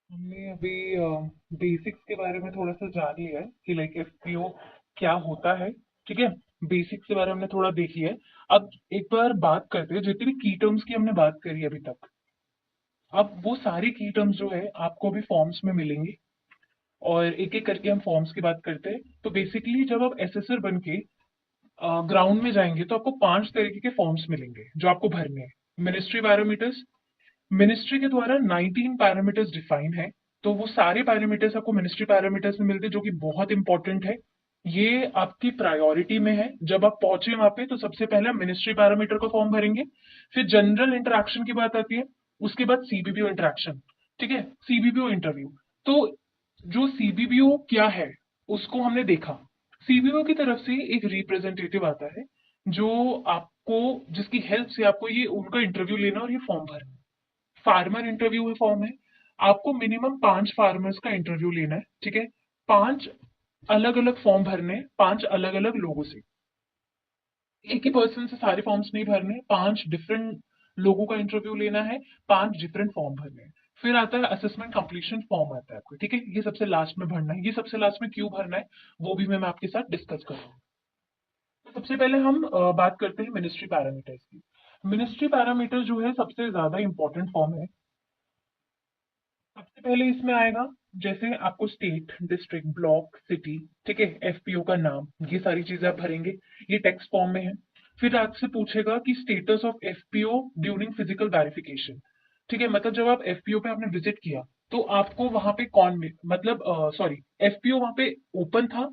हमने अभी बेसिक्स के बारे में थोड़ा सा जान लिया है कि लाइक एफपीओ क्या होता है। ठीक है। बेसिक्स के बारे में हमने थोड़ा देख लिया है। अब एक बार बात करते हैं जितनी भी की टर्म्स की हमने बात करी अभी तक। अब वो सारी की टर्म्स जो है आपको अभी फॉर्म्स में मिलेंगी और एक एक करके हम फॉर्म्स की बात करते हैं। तो बेसिकली जब आप एसेसर बन के ग्राउंड में जाएंगे तो आपको 5 तरीके के फॉर्म्स मिलेंगे जो आपको भरने हैं। मिनिस्ट्री पैरामीटर्स, मिनिस्ट्री के द्वारा 19 पैरामीटर्स डिफाइन है। तो वो सारे पैरामीटर्स आपको मिनिस्ट्री पैरामीटर्स में मिलते हैं जो कि बहुत इंपॉर्टेंट है। ये आपकी प्रायोरिटी में है। जब आप पहुंचे वहां पे तो सबसे पहले आप मिनिस्ट्री पैरामीटर का फॉर्म भरेंगे। फिर जनरल इंटरेक्शन की बात आती है। उसके बाद सीबीबीओ इंटरेक्शन। ठीक है। CBBO interview. तो जो सीबीबीओ क्या है उसको हमने देखा। सीबीओ की तरफ से एक रिप्रेजेंटेटिव आता है जो आपको, जिसकी हेल्प से आपको ये उनका इंटरव्यू लेना और ये फॉर्म भरना। फार्मर इंटरव्यू है फॉर्म है। आपको मिनिमम 5 फार्मर्स का इंटरव्यू लेना है। ठीक है। 5 अलग अलग फॉर्म भरने हैं, 5 अलग अलग लोगों से। एक ही पर्सन से सारे फॉर्म्स नहीं भरने, 5 डिफरेंट लोगों का इंटरव्यू लेना है। 5 डिफरेंट फॉर्म भरने हैं। फिर आता है असेसमेंट कंप्लीशन फॉर्म आता है आपको। ठीक है। ये सबसे लास्ट में भरना है। ये सबसे लास्ट में क्यों भरना है वो भी मैं आपके साथ डिस्कस करूंगा। तो सबसे पहले हम बात करते हैं मिनिस्ट्री पैरामीटर्स की। मिनिस्ट्री पैरामीटर जो है सबसे ज्यादा इंपॉर्टेंट फॉर्म है। सबसे पहले इसमें आएगा जैसे आपको स्टेट, डिस्ट्रिक्ट, ब्लॉक, सिटी। ठीक है। एफपीओ का नाम, ये सारी चीजें आप भरेंगे। ये टेक्स्ट फॉर्म में है। फिर आपसे पूछेगा कि status of FPO during physical verification. ठीक है। मतलब जब आप एफपीओ पे आपने विजिट किया तो आपको वहां पे कौन मतलब सॉरी, एफपीओ वहां पे ओपन था,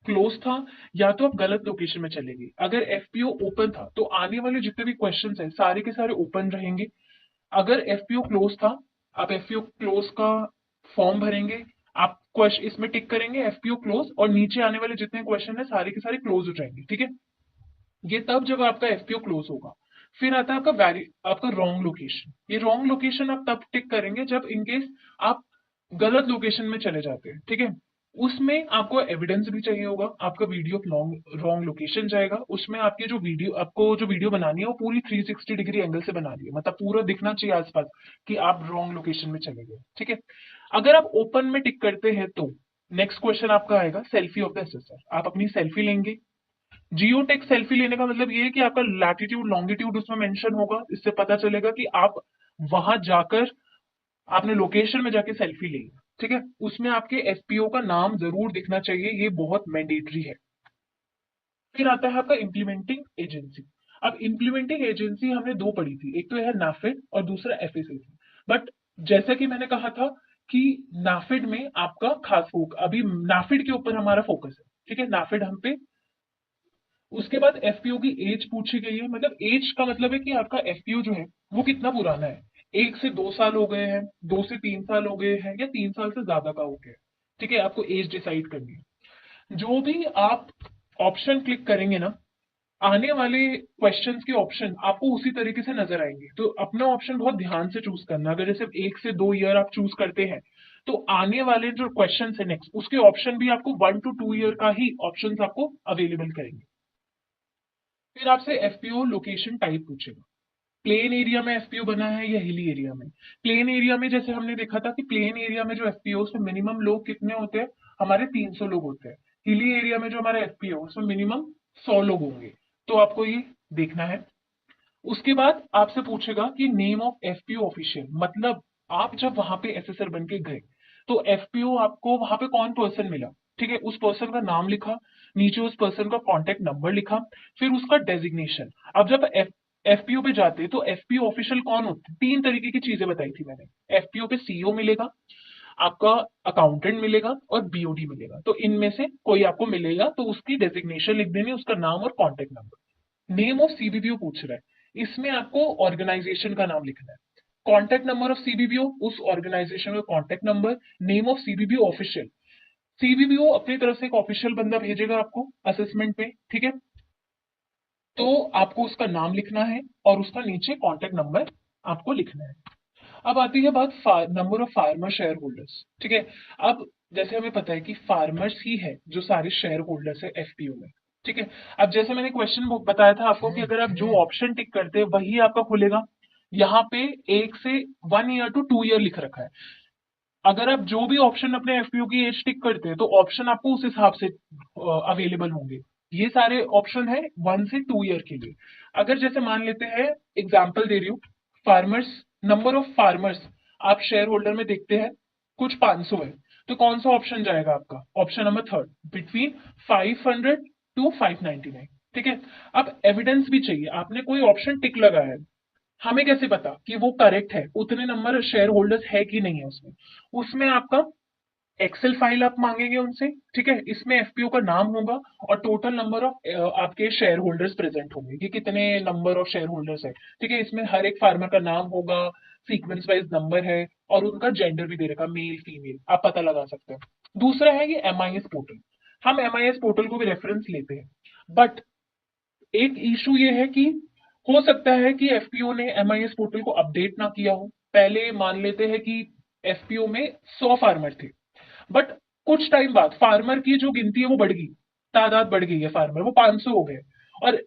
क्लोज था, या तो आप गलत लोकेशन में चले गए। अगर एफपीओ ओपन था तो आने वाले जितने भी क्वेश्चंस हैं सारे के सारे ओपन रहेंगे। अगर एफपीओ क्लोज था, आप एफपीओ क्लोज का फॉर्म भरेंगे। आप क्वेश्चन इसमें टिक करेंगे एफपीओ क्लोज, और नीचे आने वाले जितने क्वेश्चन है सारे के सारे क्लोज हो जाएंगे। ठीक है। ये तब जब आपका एफपीओ क्लोज होगा। फिर आता है आपका आपका रॉन्ग लोकेशन। ये रॉन्ग लोकेशन आप तब टिक करेंगे जब इनकेस आप गलत लोकेशन में चले जाते हैं। ठीक है। उसमें आपको एविडेंस भी चाहिए होगा। आपका वीडियो रॉन्ग लोकेशन जाएगा। उसमें आपकी जो वीडियो, आपको जो वीडियो बनानी है वो पूरी 360 डिग्री एंगल से बनानी है, मतलब पूरा दिखना चाहिए आसपास कि आप रॉन्ग लोकेशन में चले गए। ठीक है। अगर आप ओपन में टिक करते हैं तो नेक्स्ट क्वेश्चन आपका आएगा सेल्फी ऑफ द असेसर। आप अपनी सेल्फी लेंगे। जियोटेक सेल्फी लेने का मतलब ये है कि आपका लैटिट्यूड लॉन्गिट्यूड उसमें मेंशन होगा। इससे पता चलेगा कि आप वहां जाकर आपने लोकेशन में जाके सेल्फी ली। ठीक है। उसमें आपके एफपीओ का नाम जरूर दिखना चाहिए, ये बहुत मैंडेटरी है। फिर आता है आपका इम्प्लीमेंटिंग एजेंसी। अब इम्प्लीमेंटिंग एजेंसी हमने दो पढ़ी थी, एक तो है नाफेड और दूसरा एफएसएसी। बट जैसा कि मैंने कहा था कि नाफेड में आपका खास फोक, अभी नाफेड के ऊपर हमारा फोकस है। ठीक है। नाफेड हम पे। उसके बाद एफपीओ की एज पूछी गई है। मतलब एज का मतलब है कि आपका एफपीओ जो है वो कितना पुराना है। 1 से 2 साल हो गए हैं, 2 से 3 साल हो गए हैं, या 3 साल से ज्यादा का हो गया है। ठीक है। आपको एज डिसाइड करनी है। जो भी आप ऑप्शन क्लिक करेंगे ना, आने वाले क्वेश्चंस के ऑप्शन आपको उसी तरीके से नजर आएंगे। तो अपना ऑप्शन बहुत ध्यान से चूज करना। अगर जैसे 1 से 2 ईयर आप चूज करते हैं तो आने वाले जो क्वेश्चन है नेक्स्ट, उसके ऑप्शन भी आपको 1 to 2 ईयर का ही ऑप्शन आपको अवेलेबल करेंगे। फिर आपसे एफपीओ लोकेशन टाइप पूछेगा। प्लेन एरिया में एफपीओ बना है या हिली एरिया में। प्लेन एरिया में जैसे हमने देखा था कि प्लेन एरिया में जो एफपीओ उसमें मिनिमम लोग कितने होते हैं, हमारे 300 लोग होते हैं। हिली एरिया में जो हमारा एफपीओ उसमें मिनिमम 100 लोग होंगे। तो आपको ये देखना है। उसके बाद आपसे पूछेगा कि नेम ऑफ एफपीओ ऑफिशियल, मतलब आप जब वहां पे एसएसआर बन के गए तो एफपीओ आपको वहां पे कौन पर्सन मिला। ठीक है। उस पर्सन का नाम लिखा, नीचे उस पर्सन का कॉन्टेक्ट नंबर लिखा, फिर उसका डेजिग्नेशन। अब जब एफपीओ पे जाते तो एफपीओ ऑफिशियल कौन होते, 3 तरीके की चीजें बताई थी मैंने। एफपीओ पे सीईओ मिलेगा, आपका अकाउंटेंट मिलेगा और बीओडी मिलेगा। तो इनमें से कोई आपको मिलेगा तो उसकी डेजिग्नेशन लिख देनी, उसका नाम और contact number. Name of CBBO पूछ रहा है, इसमें आपको ऑर्गेनाइजेशन का नाम लिखना है। कॉन्टैक्ट नंबर ऑफ सीबीबीओ, उस ऑर्गेनाइजेशन का contact number. Name of CBBO official, CBBO अपनी तरफ से एक ऑफिशियल बंदा भेजेगा आपको असेसमेंट पे। ठीक है। तो आपको उसका नाम लिखना है और उसका नीचे कॉन्टैक्ट नंबर आपको लिखना है। अब आती है बात number of farmer share holders. ठीक है। अब जैसे हमें पता है कि फार्मर्स ही है जो सारे शेयर होल्डर्स है एफपीओ में। ठीक है। अब जैसे मैंने क्वेश्चन बताया था आपको कि अगर आप जो ऑप्शन टिक करते हैं वही आपका खुलेगा। यहाँ पे 1 से 1 ईयर to 2 ईयर लिख रखा है। अगर आप जो भी ऑप्शन अपने एफपीओ की एज टिक करते हैं तो ऑप्शन आपको उस हिसाब से अवेलेबल होंगे। ये सारे ऑप्शन है 1 से 2 ईयर के लिए। अगर जैसे मान लेते हैं, एग्जाम्पल दे रही हूँ, फार्मर्स, नंबर ऑफ फार्मर्स आप शेयर होल्डर में देखते हैं कुछ 500 है, तो कौन सा ऑप्शन जाएगा आपका? Option number third, between 500 to 599। ठीक है। अब एविडेंस भी चाहिए, आपने कोई ऑप्शन टिक लगाया है, हमें कैसे पता कि वो करेक्ट है, उतने नंबर शेयर होल्डर्स है कि नहीं है उसमें? उसमें आपका एक्सेल फाइल आप मांगेंगे उनसे। ठीक है। इसमें एफपीओ का नाम होगा और टोटल नंबर ऑफ आपके शेयर होल्डर्स प्रेजेंट होंगे कि कितने नंबर ऑफ शेयर होल्डर्स है। ठीक है। इसमें हर एक फार्मर का नाम होगा, सीक्वेंस वाइज नंबर है, और उनका जेंडर भी दे रखा, मेल फीमेल आप पता लगा सकते हैं। दूसरा है ये एमआईएस पोर्टल। हम एमआईएस पोर्टल को भी रेफरेंस लेते हैं, बट एक इशू ये है कि हो सकता है कि एफपीओ ने एमआईएस पोर्टल को अपडेट ना किया हो। पहले मान लेते हैं कि एफपीओ में 100 फार्मर थे, बट कुछ टाइम बाद फार्मर की जो गिनती है वो बढ़ गई, तादाद बढ़ गई है, फार्मर वो 500 हो गए, और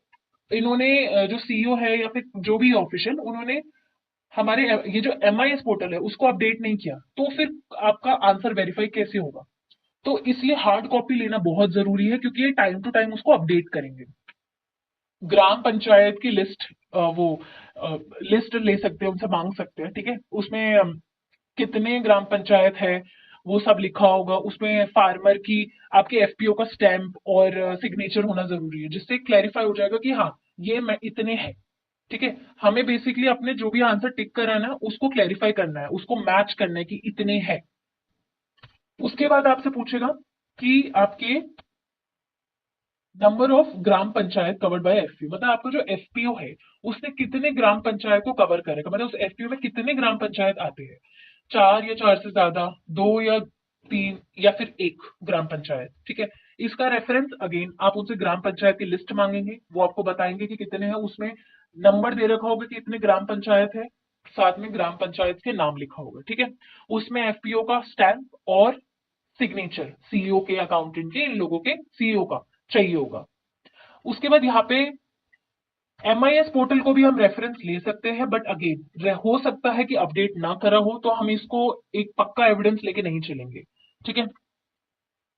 इन्होंने जो सीईओ है या फिर जो भी ऑफिशियल, उन्होंने हमारे ये जो एमआईएस पोर्टल है उसको अपडेट नहीं किया, तो फिर आपका आंसर वेरीफाई कैसे होगा? तो इसलिए हार्ड कॉपी लेना बहुत जरूरी है, क्योंकि ये टाइम टू टाइम उसको अपडेट करेंगे। ग्राम पंचायत की लिस्ट, वो लिस्ट ले सकते हैं, उनसे मांग सकते हैं। ठीक है। उसमें कितने ग्राम पंचायत है वो सब लिखा होगा, उसमें फार्मर की, आपके एफपीओ का स्टैंप और सिग्नेचर होना जरूरी है, जिससे क्लैरिफाई हो जाएगा कि हाँ ये मैं इतने हैं। ठीक है। हमें बेसिकली अपने जो भी आंसर टिक कर है ना उसको क्लैरिफाई करना है, उसको मैच करना है कि इतने हैं। उसके बाद आपसे पूछेगा कि आपके number of gram panchayat covered by FPO, मतलब आपका जो एफपीओ है उसने कितने ग्राम पंचायत को कवर करेगा, मतलब उस एफपीओ में कितने ग्राम पंचायत आते हैं, 4 या 4 से ज्यादा, 2 या 3 या फिर 1 ग्राम पंचायत। ठीक है। इसका रेफरेंस अगेन आप उनसे ग्राम पंचायत की लिस्ट मांगेंगे, वो आपको बताएंगे कि कितने हैं, उसमें नंबर दे रखा होगा कि इतने ग्राम पंचायत है, साथ में ग्राम पंचायत के नाम लिखा होगा। ठीक है। उसमें एफपीओ का स्टैंप और सिग्नेचर सीईओ के, अकाउंटेंट के, इन लोगों के सीईओ का चाहिए होगा। उसके बाद यहाँ पे एमआईएस पोर्टल को भी हम रेफरेंस ले सकते हैं, बट अगेन हो सकता है कि अपडेट ना करा हो, तो हम इसको एक पक्का एविडेंस लेके नहीं चलेंगे। ठीक है।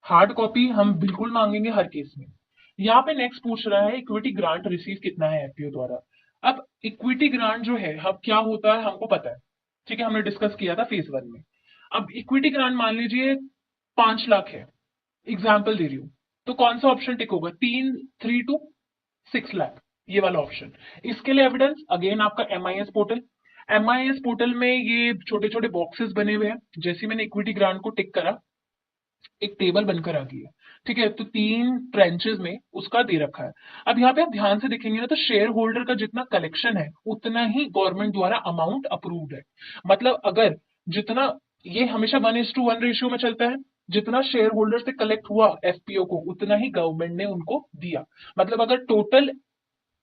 हार्ड कॉपी हम बिल्कुल मांगेंगे हर केस में। यहाँ पे नेक्स्ट पूछ रहा है इक्विटी ग्रांट रिसीव कितना है एफपीओ द्वारा। अब इक्विटी ग्रांट जो है अब क्या होता है हमको पता है। ठीक है। हमने डिस्कस किया था फेज 1 में। अब इक्विटी ग्रांट मान लीजिए 5 लाख है, एग्जाम्पल दे रही हूँ, तो कौन सा ऑप्शन टिक होगा? 3 to 6 लाख, ये वाला ऑप्शन। इसके लिए एविडेंस अगेन आपका एमआईएस पोर्टल। एमआईएस पोर्टल में ये छोटे छोटे बॉक्सेस बने हुए हैं, जैसे मैंने इक्विटी ग्रांट को टिक करा एक टेबल बनकर आ गई है। ठीक है। तो 3 ट्रेंचेस में उसका दे रखा है। अब यहाँ पे आप ध्यान से देखेंगे ना, तो शेयर होल्डर का जितना कलेक्शन है उतना ही गवर्नमेंट द्वारा अमाउंट अप्रूव्ड है। मतलब अगर जितना, ये हमेशा 1:1 रेशियो में चलता है, जितना शेयर होल्डर से कलेक्ट हुआ एफपीओ को उतना ही गवर्नमेंट ने उनको दिया। मतलब अगर टोटल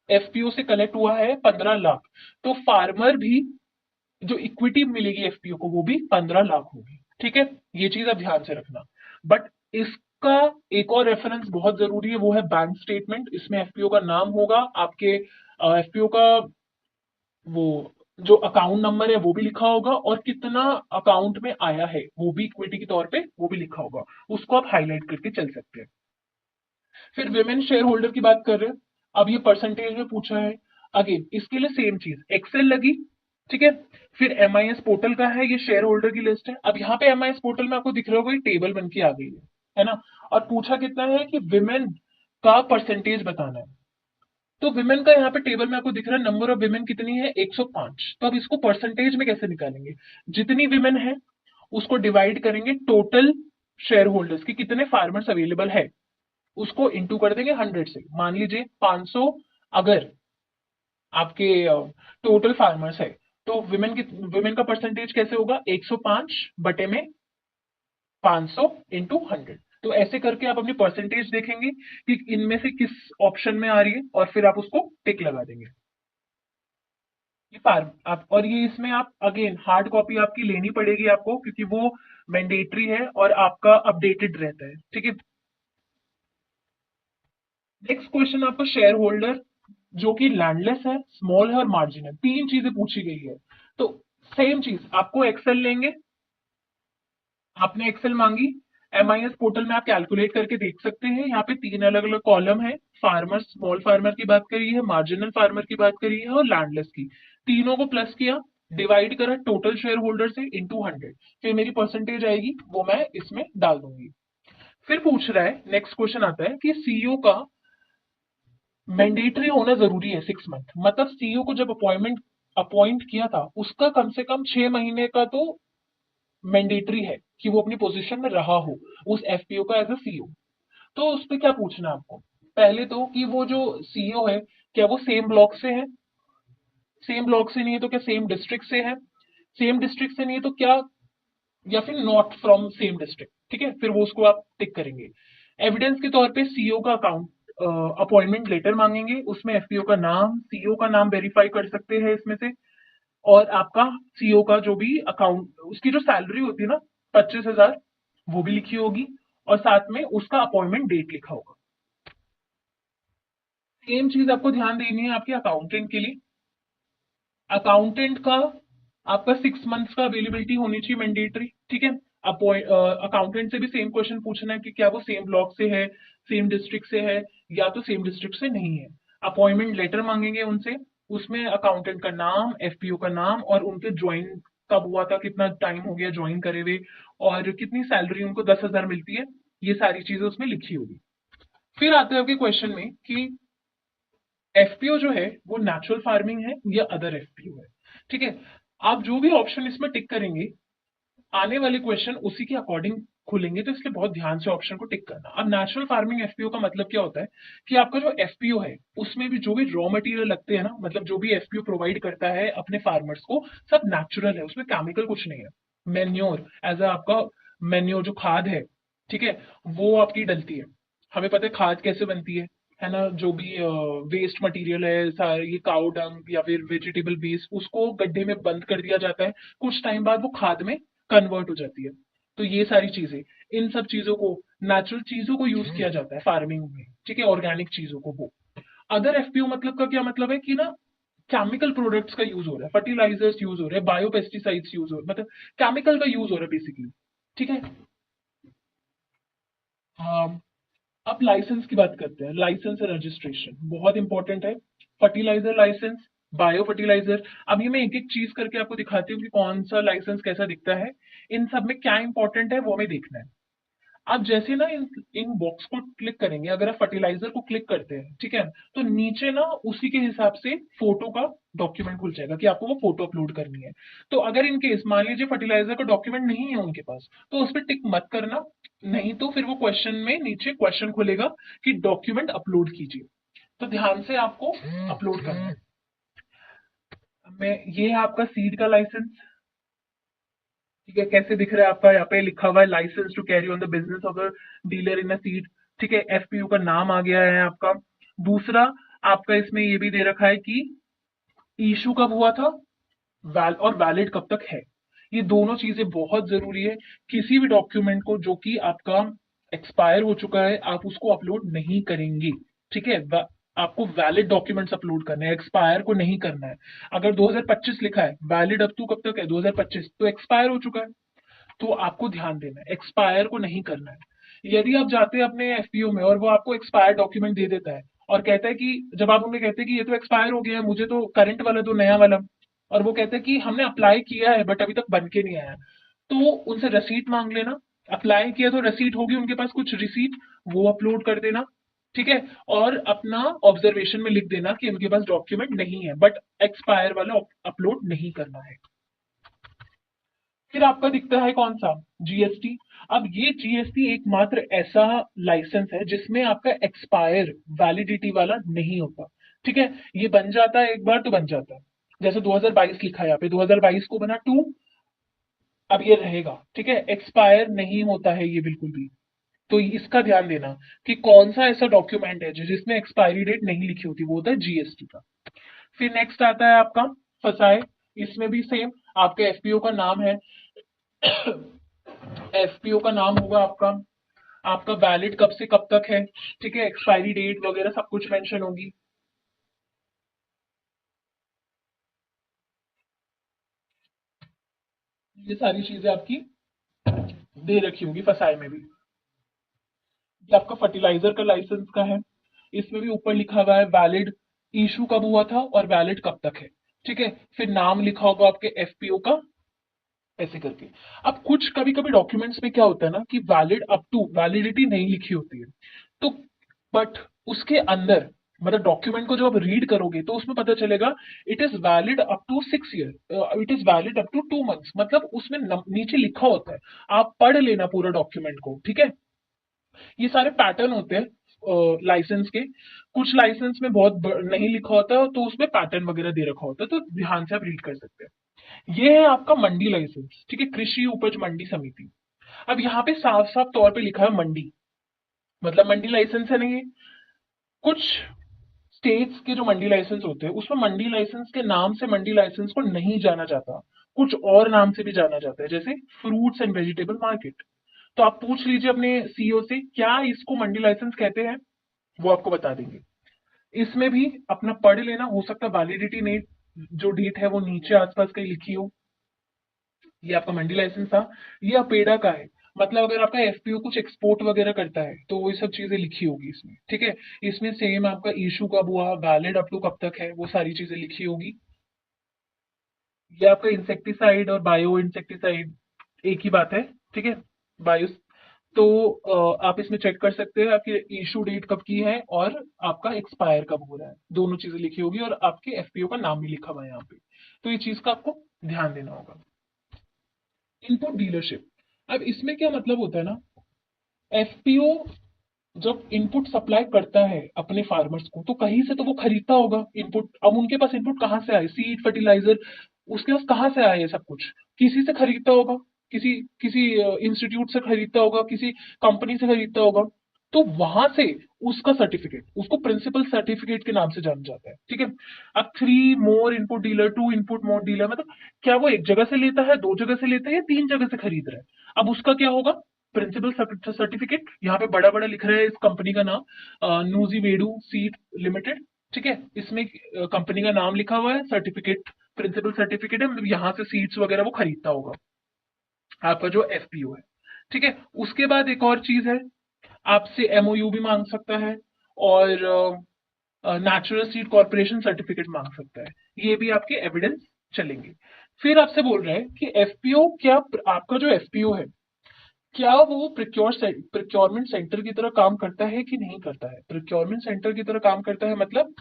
एफपीओ से कलेक्ट हुआ है 15 लाख, तो फार्मर भी जो इक्विटी मिलेगी एफपीओ को वो भी 15 लाख होगी। ठीक है। ये चीज आप ध्यान से रखना। बट इसका एक और रेफरेंस बहुत जरूरी है, वो है बैंक स्टेटमेंट। इसमें एफपीओ का नाम होगा, आपके एफपीओ का वो जो अकाउंट नंबर है वो भी लिखा होगा, और कितना अकाउंट में आया है वो भी इक्विटी के तौर पे वो भी लिखा होगा। उसको आप हाईलाइट करके चल सकते हैं। फिर विमेन शेयर होल्डर की बात कर रहे हैं। अब ये परसेंटेज में पूछा है, अगेन इसके लिए सेम चीज एक्सेल लगी। ठीक है। फिर एमआईएस पोर्टल का है, ये शेयर होल्डर की लिस्ट है। अब यहाँ पे एमआईएस पोर्टल में आपको दिख रहा होगा ये टेबल बन के आ गई है ना। और पूछा कितना है कि विमेन का परसेंटेज बताना है। तो विमेन का यहाँ पे टेबल में आपको दिख रहा है नंबर ऑफ विमेन कितनी है, 105। तो अब इसको परसेंटेज में कैसे निकालेंगे? जितनी विमेन है उसको डिवाइड करेंगे टोटल शेयर होल्डर्स की, कितने फार्मर्स अवेलेबल है उसको इंटू कर देंगे 100 से। मान लीजिए 500 अगर आपके टोटल फार्मर्स है, तो विमेन का परसेंटेज कैसे होगा? 105 बटे में 500 इंटू 100। तो ऐसे करके आप अपनी परसेंटेज देखेंगे कि इनमें से किस ऑप्शन में आ रही है, और फिर आप उसको टिक लगा देंगे। ये फार्म आप, और ये इसमें आप अगेन हार्ड कॉपी आपकी लेनी पड़ेगी आपको, क्योंकि वो मैंडेटरी है और आपका अपडेटेड रहता है। ठीक है। नेक्स्ट क्वेश्चन आपको शेयर होल्डर जो कि लैंडलेस है, स्मॉल है और मार्जिन है, तीन चीजें पूछी गई है। तो सेम चीज आपको एक्सेल लेंगे, आपने एक्सेल मांगी, एमआईएस पोर्टल में आप कैलकुलेट करके देख सकते हैं। यहाँ पे तीन अलग अलग कॉलम है, फार्मर, स्मॉल फार्मर की बात करी है, मार्जिनल फार्मर की बात करी है और लैंडलेस की। तीनों को प्लस किया, डिवाइड करा टोटल शेयर होल्डर से इंटू 100, फिर मेरी परसेंटेज आएगी, वो मैं इसमें डाल दूंगी। फिर पूछ रहा है, नेक्स्ट क्वेश्चन आता है कि सीईओ का मैंडेटरी होना जरूरी है 6 मंथ, मतलब सीईओ को जब अपॉइंट किया था उसका कम से कम 6 महीने का तो मैंडेटरी है कि वो अपनी पोजीशन में रहा हो उस एफपीओ का एज अ सीईओ। तो उस पर क्या पूछना है आपको, पहले तो कि वो जो सीईओ है क्या वो सेम ब्लॉक से है, सेम ब्लॉक से नहीं है तो क्या सेम डिस्ट्रिक्ट से है, सेम डिस्ट्रिक्ट से नहीं है तो क्या, या फिर नॉट फ्रॉम सेम डिस्ट्रिक्ट। ठीक है, फिर वो उसको आप टिक करेंगे। एविडेंस के तौर पे सीईओ का अकाउंट अपॉइंटमेंट लेटर मांगेंगे, उसमें एफपीओ का नाम, सीईओ का नाम वेरीफाई कर सकते हैं इसमें से, और आपका सीईओ का जो भी अकाउंट, उसकी जो सैलरी होती है ना 25,000, वो भी लिखी होगी, और साथ में उसका अपॉइंटमेंट डेट लिखा होगा। सेम चीज आपको ध्यान देनी है आपके अकाउंटेंट के लिए। अकाउंटेंट का आपका 6 मंथ्स का अवेलेबिलिटी होनी चाहिए मैंडेटरी। ठीक है, अकाउंटेंट से भी सेम क्वेश्चन पूछना है कि क्या वो सेम ब्लॉक से है, सेम डिस्ट्रिक्ट से है, या तो सेम डिस्ट्रिक्ट से नहीं है। अपॉइंटमेंट लेटर मांगेंगे उनसे, उसमें अकाउंटेंट का नाम, एफपीओ का नाम, और उनके ज्वाइन कब हुआ था, कितना टाइम हो गया ज्वाइन करे हुए, और कितनी सैलरी उनको 10,000 मिलती है, ये सारी चीजें उसमें लिखी होगी। फिर आते हैं आपके क्वेश्चन में कि एफपीओ जो है वो नेचुरल फार्मिंग है या अदर एफपीओ है। ठीक है, आप जो भी ऑप्शन इसमें टिक करेंगे, आने वाले क्वेश्चन उसी के अकॉर्डिंग खुलेंगे, तो इसलिए बहुत ध्यान से ऑप्शन को टिक करना। अब नेचुरल फार्मिंग एफपीओ का मतलब क्या होता है कि आपका जो एफपीओ है उसमें भी जो भी रॉ मटेरियल लगते हैं ना, मतलब जो भी एफपीओ प्रोवाइड करता है अपने फार्मर्स को, सब नेचुरल है, उसमें केमिकल कुछ नहीं है। मेन्योर एज अ आपका, मेन्योर जो खाद है, ठीक है, वो आपकी डलती है। हमें पता है खाद कैसे बनती है ना, जो भी वेस्ट मटेरियल है सारे, ये काउ डंग या फिर वेजिटेबल वेस्ट, उसको गड्ढे में बंद कर दिया जाता है, कुछ टाइम बाद वो खाद में कन्वर्ट हो जाती है। तो ये सारी चीजें, इन सब चीजों को, नेचुरल चीजों को यूज किया जाता है फार्मिंग में। ठीक है, ऑर्गेनिक चीजों को। वो अदर एफपीओ मतलब का क्या मतलब है कि ना, केमिकल प्रोडक्ट्स का यूज हो रहा है, फर्टिलाइजर्स यूज हो रहे हैं, बायो पेस्टिसाइड्स यूज हो रहे हैं, मतलब केमिकल का यूज हो रहा है बेसिकली। ठीक है। हाँ, अब लाइसेंस की बात करते हैं। लाइसेंस और रजिस्ट्रेशन बहुत इंपॉर्टेंट है। Fertiliser licence, bio fertiliser. अभी मैं एक एक चीज करके आपको दिखाती हूँ कि कौन सा लाइसेंस कैसा दिखता है, इन सब में क्या इंपॉर्टेंट है वो हमें देखना है। आप जैसे ना इन बॉक्स को क्लिक करेंगे, अगर आप फर्टिलाइजर को क्लिक करते हैं, ठीक है, तो नीचे ना उसी के हिसाब से फोटो का डॉक्यूमेंट खुल जाएगा कि आपको वो फोटो अपलोड करनी है। तो अगर इन केस मान लीजिए फर्टिलाइजर का डॉक्यूमेंट नहीं है उनके पास, तो उस पर टिक मत करना, नहीं तो फिर वो क्वेश्चन में नीचे क्वेश्चन खुलेगा कि डॉक्यूमेंट अपलोड कीजिए, तो ध्यान से आपको अपलोड करना है। मैं, ये है आपका सीड का लाइसेंस। ठीक है, कैसे दिख रहा है आपका, यहाँ पे लिखा हुआ है licence to carry on the business of a dealer in a seed. ठीक है, एफपीयू का नाम आ गया है आपका। दूसरा, आपका इसमें ये भी दे रखा है कि इशू कब हुआ था, और वैलिड कब तक है। ये दोनों चीजें बहुत जरूरी है। किसी भी डॉक्यूमेंट को जो कि आपका एक्सपायर हो चुका है, आप उसको अपलोड नहीं करेंगे। ठीक है, आपको वैलिड डॉक्यूमेंट्स अपलोड करने हैं, एक्सपायर को नहीं करना है। अगर 2025 लिखा है, वैलिड अप टू कब तक है, 2025, तो एक्सपायर हो चुका है। तो आपको ध्यान देना है, एक्सपायर को नहीं करना है। यदि आप जाते हैं अपने एफपीओ में और वो आपको एक्सपायर डॉक्यूमेंट दे देता है और कहता है कि, जब आप उन्हें कहते हैं कि ये तो एक्सपायर हो गया है, मुझे तो करंट वाला दो, नया वाला, और वो कहते हैं कि हमने अप्लाई किया है बट अभी तक बन के नहीं आया, तो उनसे रसीद मांग लेना। अप्लाई किया तो रसीद होगी उनके पास, कुछ रिसीट, वो अपलोड कर देना। ठीक है, और अपना ऑब्जर्वेशन में लिख देना कि उनके पास डॉक्यूमेंट नहीं है, बट एक्सपायर वाला अपलोड नहीं करना है। फिर आपका दिखता है कौन सा, जीएसटी। अब ये जीएसटी एकमात्र ऐसा लाइसेंस है जिसमें आपका एक्सपायर वैलिडिटी वाला नहीं होता। ठीक है, ये बन जाता है एक बार तो बन जाता है, जैसे 2022 लिखा है यहाँ पे, 2022 को बना टू, अब ये रहेगा। ठीक है, एक्सपायर नहीं होता है ये बिल्कुल भी। तो इसका ध्यान देना कि कौन सा ऐसा डॉक्यूमेंट है जिसमें एक्सपायरी डेट नहीं लिखी होती, वो होता है जीएसटी का। फिर नेक्स्ट आता है आपका फसाए। इसमें भी सेम, आपके एफपीओ का नाम है, एफपीओ का नाम होगा आपका, आपका वैलिड कब से कब तक है, ठीक है, एक्सपायरी डेट वगैरह सब कुछ मेंशन होगी। ये सारी चीजें आपकी दे रखी होगी फसाई में भी। ये आपका फर्टिलाइजर का लाइसेंस का है, इसमें भी ऊपर लिखा हुआ है वैलिड इशू कब हुआ था और वैलिड कब तक है। ठीक है, फिर नाम लिखा होगा आपके एफपीओ का, ऐसे करके। अब कुछ कभी कभी डॉक्यूमेंट्स में क्या होता है ना कि वैलिड अप टू वैलिडिटी नहीं लिखी होती है, तो बट उसके अंदर मतलब डॉक्यूमेंट को जब आप रीड करोगे तो उसमें पता चलेगा it is valid up to 6 year, it is valid up to 2 months, मतलब उसमें नीचे लिखा होता है। आप पढ़ लेना पूरा डॉक्यूमेंट को, ठीक है। ये सारे पैटर्न होते हैं लाइसेंस के। कुछ लाइसेंस में बहुत नहीं लिखा होता तो उसमें पैटर्न वगैरह दे रखा होता है, तो ध्यान से आप रीड कर सकते हैं। ये है आपका मंडी लाइसेंस, ठीक है, कृषि उपज मंडी समिति। अब यहाँ पे साफ साफ तौर पे लिखा है मंडी, मतलब मंडी लाइसेंस है नहीं। कुछ स्टेट्स के जो मंडी लाइसेंस होते हैं उसमें मंडी लाइसेंस के नाम से मंडी लाइसेंस को नहीं जाना जाता, कुछ और नाम से भी जाना जाता है, जैसे फ्रूट्स एंड वेजिटेबल मार्केट। तो आप पूछ लीजिए अपने सीईओ से क्या इसको मंडी लाइसेंस कहते हैं, वो आपको बता देंगे। इसमें भी अपना पढ़ लेना, हो सकता है वैलिडिटी नहीं जो डेट है वो नीचे आसपास कहीं लिखी हो। ये आपका मंडी लाइसेंस था। ये अपेडा का है, मतलब अगर आपका एफपीओ कुछ एक्सपोर्ट वगैरह करता है तो वो सब चीजें लिखी होगी इसमें, ठीक है। इसमें सेम आपका इशू कब हुआ, वैलिड अप टू कब तक है, वो सारी चीजें लिखी होगी। ये आपका इंसेक्टिसाइड और बायो इंसेक्टिसाइड एक ही बात है, ठीक है। बायो, तो आप इसमें चेक कर सकते हैं आपकी इशू डेट कब की है और आपका एक्सपायर कब हो रहा है, दोनों चीजें लिखी होगी और आपके एफपीओ का नाम भी लिखा हुआ है यहाँ पे। तो ये चीज का आपको ध्यान देना होगा। इनपुट डीलरशिप, अब इसमें क्या मतलब होता है ना, एफपीओ जब इनपुट सप्लाई करता है अपने फार्मर्स को तो कहीं से तो वो खरीदता होगा इनपुट। अब उनके पास इनपुट कहाँ से आए, सीड फर्टिलाइजर, उसके पास कहाँ से आए ये सब कुछ, किसी से खरीदता होगा, किसी किसी इंस्टीट्यूट से खरीदता होगा, किसी कंपनी से खरीदता होगा। तो वहां से उसका सर्टिफिकेट, उसको प्रिंसिपल सर्टिफिकेट के नाम से जाना जाता है, ठीक है। अब 3 मोर इनपुट डीलर, 2 इनपुट मोर डीलर, मतलब क्या वो एक जगह से लेता है, 2 जगह से लेता है या 3 जगह से खरीद रहा है, अब उसका क्या होगा, प्रिंसिपल सर्टिफिकेट। यहाँ पे बड़ा बड़ा लिख रहा है इस कंपनी का नाम, नूजी वेडू सीड लिमिटेड, ठीक है। इसमें कंपनी का नाम लिखा हुआ है, सर्टिफिकेट प्रिंसिपल सर्टिफिकेट है, मतलब यहाँ से सीड्स वगैरह वो खरीदता होगा आपका जो एफपीओ है, ठीक है। उसके बाद एक और चीज है, आपसे एमओयू भी मांग सकता है और नेचुरल सीड कॉर्पोरेशन सर्टिफिकेट मांग सकता है, ये भी आपके एविडेंस चलेंगे। फिर आपसे बोल रहे हैं कि एफपीओ क्या, आपका जो एफपीओ है क्या वो प्रिक्योरमेंट सेंटर की तरह काम करता है कि नहीं करता है। प्रिक्योरमेंट सेंटर की तरह काम करता है मतलब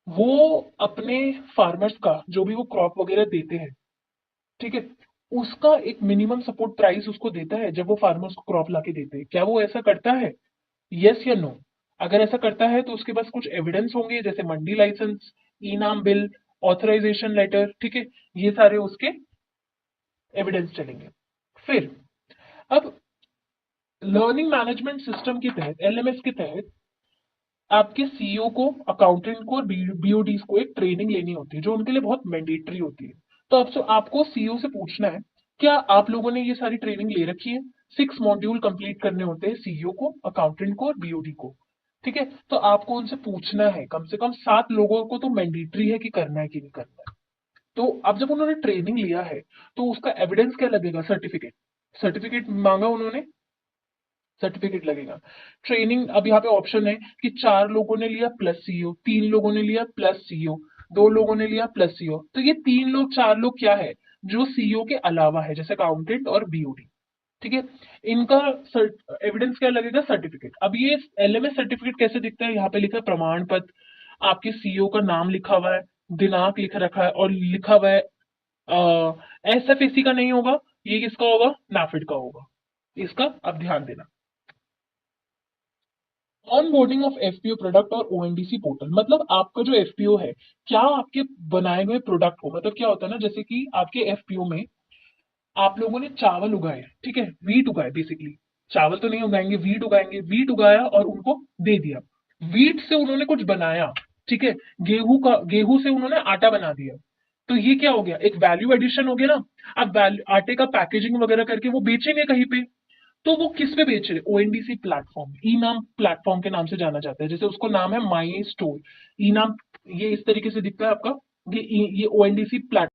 वो अपने फार्मर्स का जो भी वो क्रॉप वगैरह देते हैं, ठीक है, उसका एक मिनिमम सपोर्ट प्राइस उसको देता है जब वो फार्मर्स को क्रॉप लाके देते हैं। क्या वो ऐसा करता है, यस या नो। अगर ऐसा करता है तो उसके पास कुछ एविडेंस होंगे, जैसे मंडी लाइसेंस, ई नाम बिल, ऑथराइजेशन लेटर, ठीक है, ये सारे उसके एविडेंस चलेंगे। फिर अब लर्निंग मैनेजमेंट सिस्टम के तहत, एलएमएस के तहत, आपके सीईओ को, अकाउंटेंट को और बीओडीज को एक ट्रेनिंग लेनी होती है जो उनके लिए बहुत मैंडेटरी होती है। तो आपको सीईओ से पूछना है क्या आप लोगों ने ये सारी ट्रेनिंग ले रखी है। 6 मॉड्यूल कंप्लीट करने होते हैं सीईओ को, अकाउंटेंट को और बीओडी को, ठीक है। तो आपको उनसे पूछना है, कम से कम 7 लोगों को तो मैंडेटरी है कि करना है कि नहीं करना है। तो अब जब उन्होंने ट्रेनिंग लिया है तो उसका एविडेंस क्या लगेगा, सर्टिफिकेट। सर्टिफिकेट मांगा उन्होंने, सर्टिफिकेट लगेगा। ट्रेनिंग, अब यहाँ पे ऑप्शन है कि 4 लोगों ने लिया प्लस सीईओ, 3 लोगों ने लिया प्लस सीईओ, 2 लोगों ने लिया प्लस सीईओ। तो ये 3 लोग 4 लोग क्या है जो सीईओ के अलावा है, जैसे अकाउंटेंट और बीओडी, ठीक है। इनका एविडेंस क्या लगेगा, सर्टिफिकेट। अब ये एलएमएस सर्टिफिकेट कैसे दिखता है, यहाँ पे लिखा है प्रमाण पत्र, आपके सीईओ का नाम लिखा हुआ है, दिनांक लिख रखा है और लिखा हुआ है एसएफएसी का नहीं होगा, ये किसका होगा, नाफिड का होगा। इसका अब ध्यान देना। On boarding of FPO product और ओएनडीसी पोर्टल, मतलब आपका जो एफपीओ है क्या आपके बनाए हुए प्रोडक्ट को, मतलब क्या होता है ना, जैसे कि आपके एफपीओ में आप लोगों ने चावल उगाए, ठीक है, वीट उगाए, बेसिकली चावल तो नहीं उगाएंगे, वीट उगाएंगे, वीट उगाया और उनको दे दिया। वीट से उन्होंने कुछ बनाया, ठीक है, गेहूं से उन्होंने आटा बना दिया। तो ये क्या हो गया, एक वैल्यू एडिशन हो गया ना। अब आटे का पैकेजिंग वगैरह करके वो बेचेंगे कहीं पे, तो वो किस पे बेच रहे, ओएनडीसी प्लेटफॉर्म, ई नाम प्लेटफॉर्म के नाम से जाना जाता है, जैसे उसको नाम है माई स्टोर, ई नाम। ये इस तरीके से दिखता है आपका, ये ओएनडीसी प्लेटफॉर्म